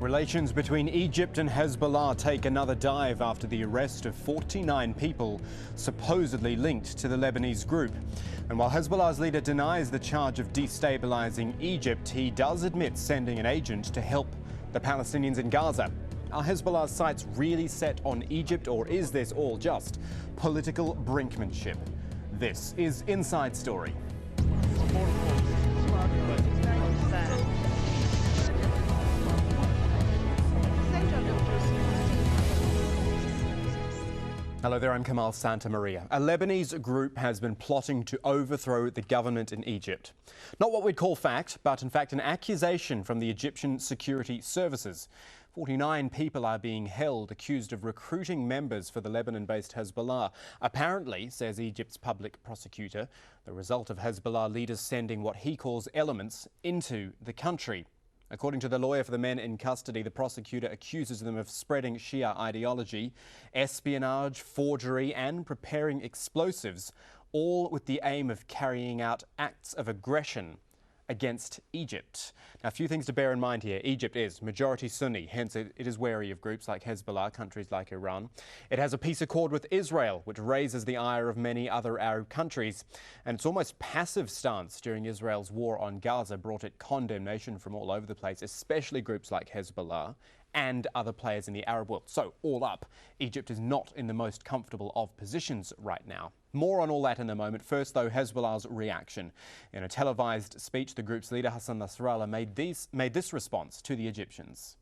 Relations between Egypt and Hezbollah take another dive after the arrest of 49 people supposedly linked to the Lebanese group. And while Hezbollah's leader denies the charge of destabilizing Egypt, he does admit sending an agent to help the Palestinians in Gaza. Are Hezbollah's sights really set on Egypt, or is this all just political brinkmanship? This is Inside Story. Hello there, I'm Kamal Santamaria. A Lebanese group has been plotting to overthrow the government in Egypt. Not what we'd call fact, but in fact an accusation from the Egyptian security services. 49 people are being held accused of recruiting members for the Lebanon-based Hezbollah. Apparently, says Egypt's public prosecutor, the result of Hezbollah leaders sending what he calls elements into the country. According to the lawyer for the men in custody, the prosecutor accuses them of spreading Shia ideology, espionage, forgery and preparing explosives, all with the aim of carrying out acts of aggression against Egypt. Now, a few things to bear in mind here. Egypt is majority Sunni, hence it is wary of groups like Hezbollah, countries like Iran. It has a peace accord with Israel, which raises the ire of many other Arab countries. And its almost passive stance during Israel's war on Gaza brought it condemnation from all over the place, especially groups like Hezbollah and other players in the Arab world. So, all up, Egypt is not in the most comfortable of positions right now. More on all that in a moment. First, though, Hezbollah's reaction. In a televised speech, the group's leader, HASSAN NASRALLAH, made this response to the Egyptians.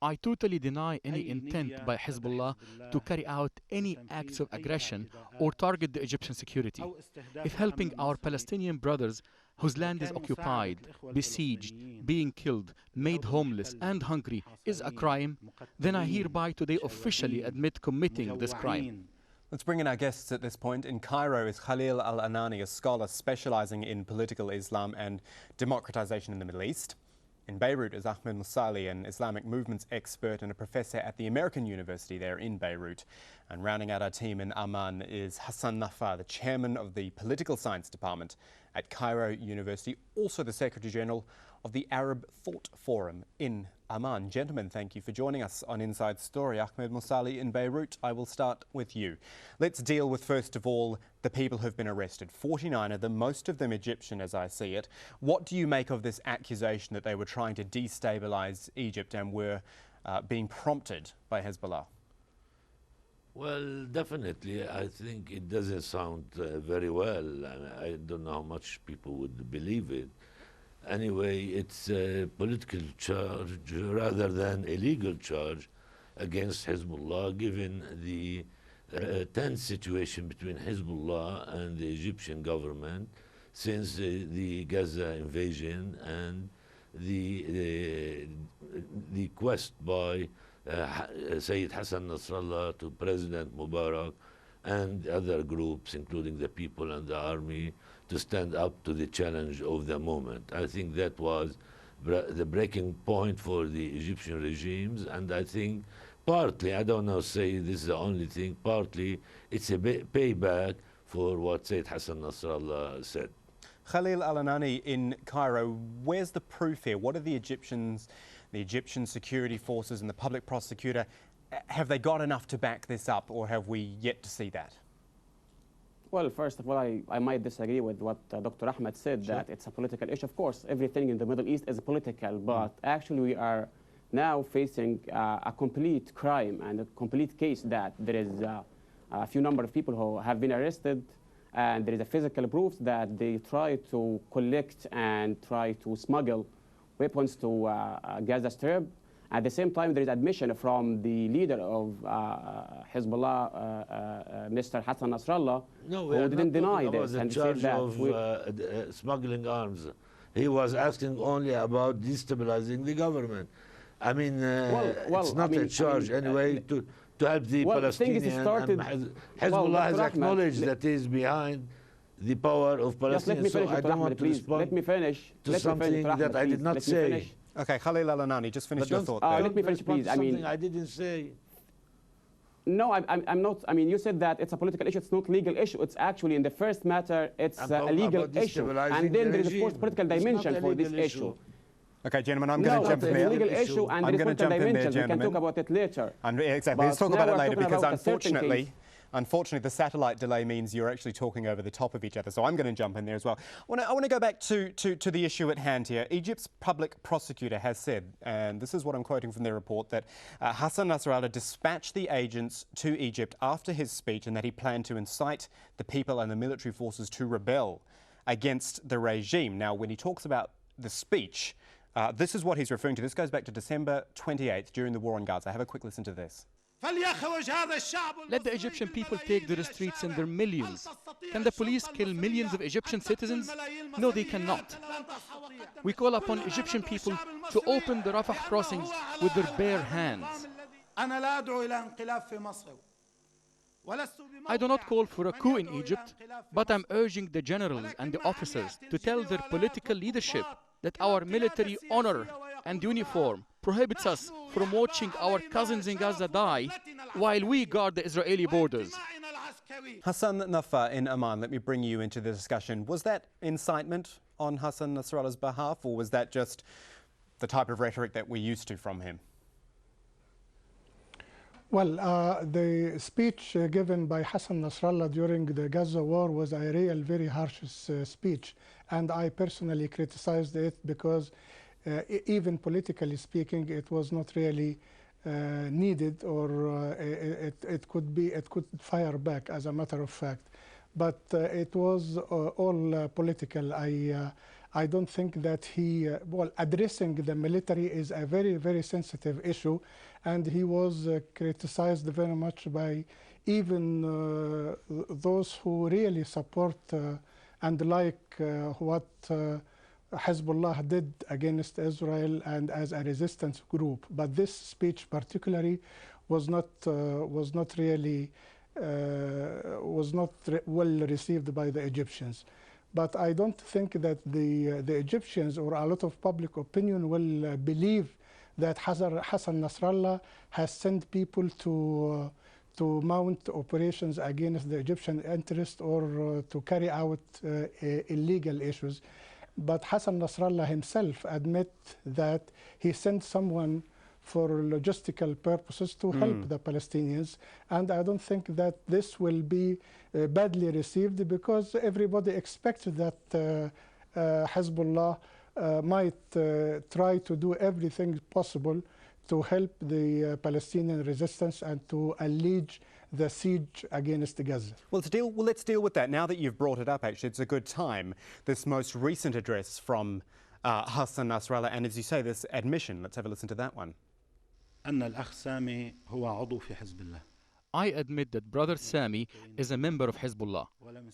I totally deny any intent by Hezbollah to carry out any acts of aggression or target the Egyptian security. If helping our Palestinian brothers whose land is occupied, besieged, being killed, made homeless and hungry is a crime, then I hereby today officially admit committing this crime. Let's bring in our guests at this point. In Cairo is KHALIL AL-ANANI, a scholar specializing in political Islam and democratization in the Middle East. In Beirut is Ahmed Musali, an Islamic movements expert and a professor at the American University there in Beirut. And rounding out our team in Amman is Hassan Nafar, the chairman of the political science department at Cairo University, also the Secretary General of the Arab Thought Forum in Amman. Gentlemen, thank you for joining us on Inside Story. Ahmed Musali in Beirut, I will start with you. Let's deal with, first of all, the people who've been arrested. 49 of them, most of them Egyptian as I see it. What do you make of this accusation that they were trying to destabilize Egypt and were being prompted by Hezbollah? Well, definitely, I think it doesn't sound very well. I don't know how much people would believe it. Anyway, it's a political charge rather than a legal charge against Hezbollah, given the tense situation between Hezbollah and the Egyptian government since the Gaza invasion and the quest by Sayyid Hassan Nasrallah to President Mubarak and other groups, including the people and the army, to stand up to the challenge of the moment. I think that was the breaking point for the Egyptian regimes, and I think partly, I don't know, say this is the only thing, partly it's a payback for what Sayyid Hassan Nasrallah said. KHALIL AL-ANANI in Cairo, where's the proof here? What are the Egyptian security forces and the public prosecutor, have they got enough to back this up, or have we yet to see that? Well, first of all, I might disagree with what Dr. Ahmed said, sure, that it's a political issue. Of course, everything in the Middle East is political, but actually we are now facing a complete crime and a complete case that there is a few number of people who have been arrested, and there is a physical proof that they try to collect and try to smuggle weapons to Gaza Strip. At the same time, there is admission from the leader of Hezbollah, Mr. Hassan Nasrallah, who didn't deny this and said that smuggling arms. He was asking only about destabilizing the government. I mean, it's not a charge anyway to help the Palestinians. Hezbollah has acknowledged that he is behind the power of Palestinians. So I don't want to respond let me finish. To something that I did not say. Okay, KHALIL AL-ANANI, just finish your thought there. Let me finish, please. Something I didn't say. No, I'm not. I mean, you said that it's a political issue. It's not a legal issue. It's actually, in the first matter, it's a legal issue. And then there is, of course, political dimension for this issue. Okay, gentlemen, I'm going to jump in it's there. a legal issue and I'm there is going to multiple jump in there, dimensions. We can gentlemen. talk about it later. Exactly, let's talk But about now it we're later talking because about a certain case. unfortunately, the satellite delay means you're actually talking over the top of each other. So I'm going to jump in there as well. I want to go back to the issue at hand here. Egypt's public prosecutor has said, and this is what I'm quoting from their report, that Hassan Nasrallah dispatched the agents to Egypt after his speech and that he planned to incite the people and the military forces to rebel against the regime. Now, when he talks about the speech, this is what he's referring to. This goes back to December 28th during the war on Gaza. Have a quick listen to this. Let the Egyptian people take to the streets in their millions. Can the police kill millions of Egyptian citizens? No, they cannot. We call upon Egyptian people to open the Rafah crossings with their bare hands. I do not call for a coup in Egypt, but I'm urging the generals and the officers to tell their political leadership that our military honor and uniform prohibits us from watching our cousins in Gaza die while we guard the Israeli borders. Hassan Nafa in Amman, let me bring you into the discussion. Was that incitement on Hassan Nasrallah's behalf, or was that just the type of rhetoric that we're used to from him? Well, the speech given by Hassan Nasrallah during the Gaza war was a real, very harsh speech. And I personally criticized it because even politically speaking, it was not really needed, or it could fire back, as a matter of fact. But it was all political. I don't think that he, well, addressing the military is a very, very sensitive issue, and he was criticized very much by even those who really support and like what Hezbollah did against Israel and as a resistance group. But this speech particularly was not really well received by the Egyptians. But I don't think that the Egyptians or a lot of public opinion will believe that Hassan Nasrallah has sent people to mount operations against the Egyptian interest or to carry out illegal issues. But Hassan Nasrallah himself admit that he sent someone for logistical purposes to help the Palestinians. And I don't think that this will be badly received, because everybody expects that Hezbollah might try to do everything possible to help the Palestinian resistance and to allege the siege against Gaza. Well, let's deal with that. Now that you've brought it up, actually, it's a good time. This most recent address from Hassan Nasrallah, and as you say, this admission. Let's have a listen to that one. I admit that Brother Sami is a member of Hezbollah.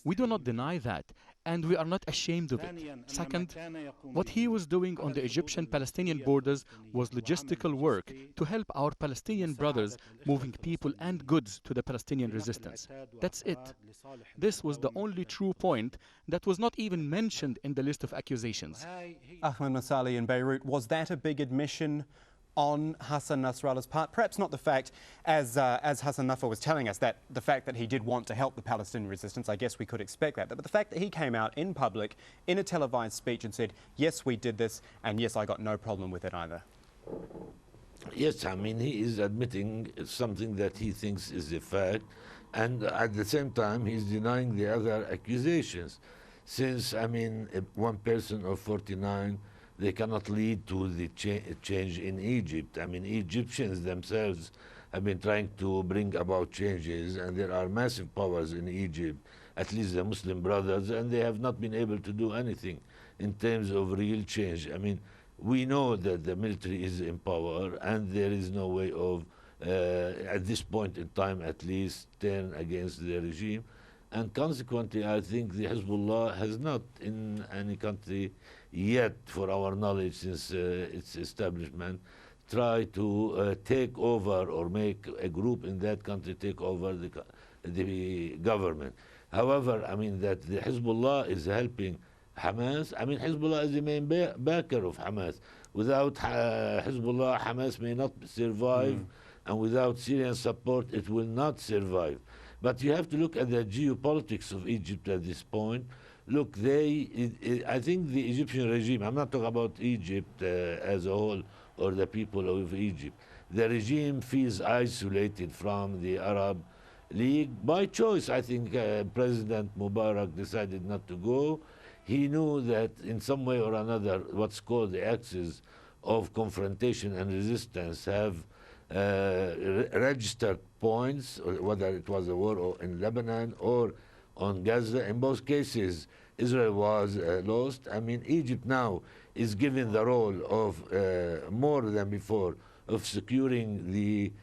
We do not deny that, and we are not ashamed of it. Second, what he was doing on the Egyptian-Palestinian borders was logistical work to help our Palestinian brothers moving people and goods to the Palestinian resistance. That's it. This was the only true point that was not even mentioned in the list of accusations. Ahmed Masali in Beirut, was that a big admission on Hassan Nasrallah's part? Perhaps not the fact, as Hassan Nafa was telling us, that the fact that he did want to help the Palestinian resistance, I guess we could expect that. But the fact that he came out in public in a televised speech and said, yes, we did this, and yes, I got no problem with it either. Yes, I mean, he is admitting something that he thinks is a fact, and at the same time, he's denying the other accusations. Since, I mean, one person of 49, they cannot lead to the change in Egypt. I mean, Egyptians themselves have been trying to bring about changes, and there are massive powers in Egypt, at least the Muslim Brothers, and they have not been able to do anything in terms of real change. I mean, we know that the military is in power, and there is no way of, at this point in time at least, turn against the regime. And consequently, I think the Hezbollah has not in any country yet, for our knowledge, since its establishment, tried to take over or make a group in that country take over the government. However, I mean that the Hezbollah is helping Hamas. I mean, Hezbollah is the main backer of Hamas. Without Hezbollah, Hamas may not survive, and without Syrian support, it will not survive. But you have to look at the geopolitics of Egypt at this point. look, I think the Egyptian regime, I'm not talking about Egypt as a whole or the people of Egypt. The regime feels isolated from the Arab League by choice. I think President Mubarak decided not to go. He knew that in some way or another, what's called the axis of confrontation and resistance have registered points, whether it was a war in Lebanon or on Gaza. In both cases, Israel was lost. I mean, Egypt now is given the role of, more than before, of securing the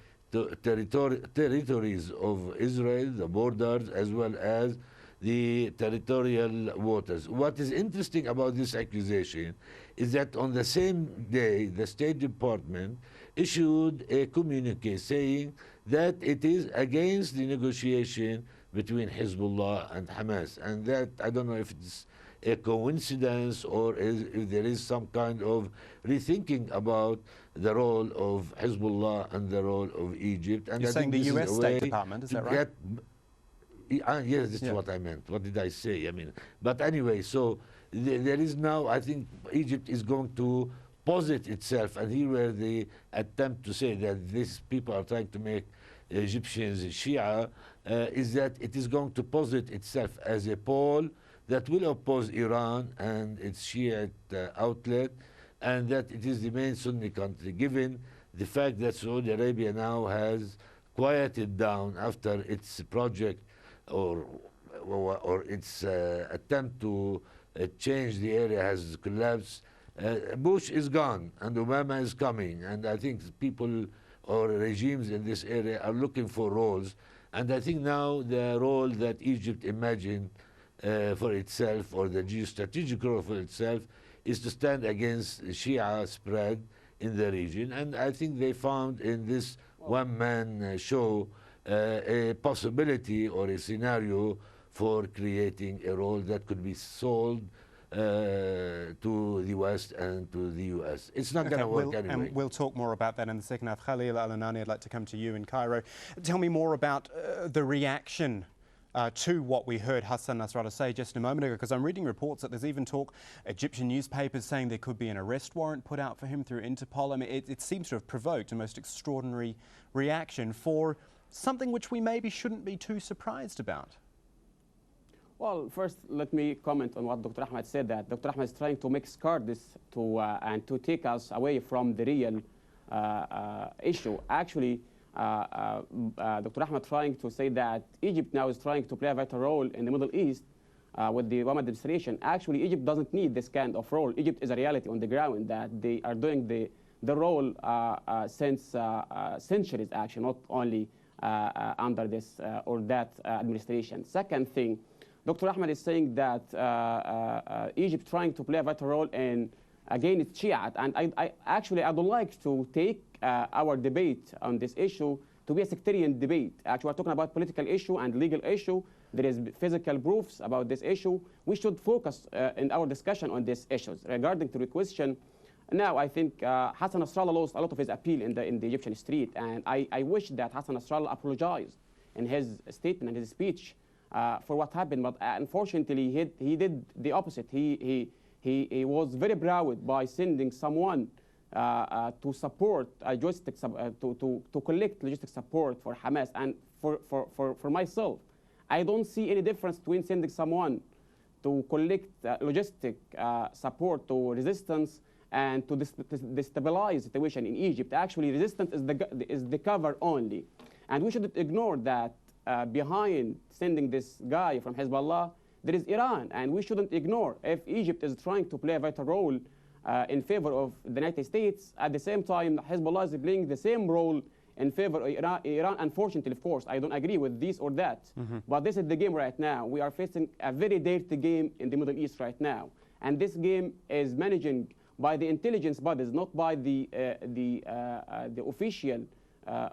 territories of Israel, the borders, as well as the territorial waters. What is interesting about this accusation is that on the same day, the State Department issued a communique saying that it is against the negotiation between Hezbollah and Hamas. And that, I don't know if it's a coincidence or if there is some kind of rethinking about the role of Hezbollah and the role of Egypt. And you're saying the US State Department, is that right? Yes, that's what I meant. What did I say? I mean, but anyway, so there is now, I think Egypt is going to posit itself, and here where the attempt to say that these people are trying to make Egyptians Shia, is that it is going to posit itself as a pole that will oppose Iran and its Shiite outlet, and that it is the main Sunni country, given the fact that Saudi Arabia now has quieted down after its project or its attempt to change the area has collapsed. Bush is gone and Obama is coming, and I think people or regimes in this area are looking for roles, and I think now the role that Egypt imagined for itself, or the geostrategic role for itself, is to stand against Shia spread in the region, and I think they found in this one-man show a possibility or a scenario for creating a role that could be sold to the West and to the US. It's not going to work anyway. And we'll talk more about that in the second half. Khalil, AL-ANANI, I'd like to come to you in Cairo. Tell me more about the reaction to what we heard Hassan Nasrallah say just a moment ago, because I'm reading reports that there's even talk, Egyptian newspapers saying there could be an arrest warrant put out for him through Interpol. I mean, it seems to have provoked a most extraordinary reaction for something which we maybe shouldn't be too surprised about. Well, first, let me comment on what Dr. Ahmed said, that Dr. Ahmed is trying to discard this and to take us away from the real issue. Actually, Dr. Ahmed trying to say that Egypt now is trying to play a vital role in the Middle East with the Obama administration. Actually, Egypt doesn't need this kind of role. Egypt is a reality on the ground that they are doing the role since centuries, actually, not only under this or that administration. Second thing, Dr. Ahmed is saying that Egypt trying to play a vital role in against Shiite, and I would like to take our debate on this issue to be a sectarian debate. Actually, we're talking about political issue and legal issue. There is physical proofs about this issue. We should focus in our discussion on these issues. Regarding to the question, now I think Hassan Nasrallah lost a lot of his appeal in the Egyptian street, and I wish that Hassan Nasrallah apologized in his statement and his speech for what happened, but unfortunately he did the opposite. He was very proud by sending someone to support to collect logistic support for Hamas. And for myself, I don't see any difference between sending someone to collect logistic support to resistance and to destabilize the situation in Egypt. Actually, resistance is the cover only, and we shouldn't ignore that behind sending this guy from Hezbollah, there is Iran, and we shouldn't ignore if Egypt is trying to play a vital role in favor of the United States. At the same time, Hezbollah is playing the same role in favor of Iran. Unfortunately, of course, I don't agree with this or that, but this is the game right now. We are facing a very dirty game in the Middle East right now, and this game is managed by the intelligence bodies, not by the official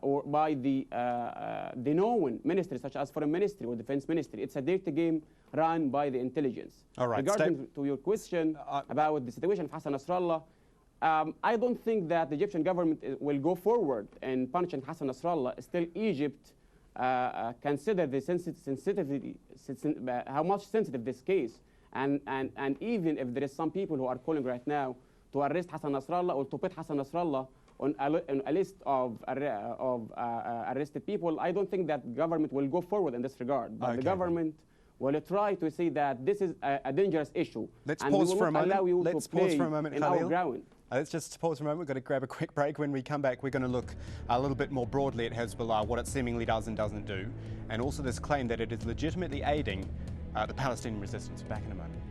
or by the known ministries such as Foreign Ministry or Defense Ministry. It's a dirty game run by the intelligence. All right. Regarding to your question about the situation of Hassan Nasrallah, I don't think that the Egyptian government will go forward in punishing Hassan Nasrallah. Still, Egypt consider the sensitivity, how much sensitive this case, And even if there is some people who are calling right now to arrest Hassan Nasrallah or to put Hassan Nasrallah on a list of arrested people, I don't think that government will go forward in this regard. But the government will try to see that this is a dangerous issue. Let's pause for a moment. Let's pause for a moment, in our ground. Let's just pause for a moment. We've got to grab a quick break. When we come back, we're going to look a little bit more broadly at Hezbollah, what it seemingly does and doesn't do, and also this claim that it is legitimately aiding the Palestinian resistance. Back in a moment.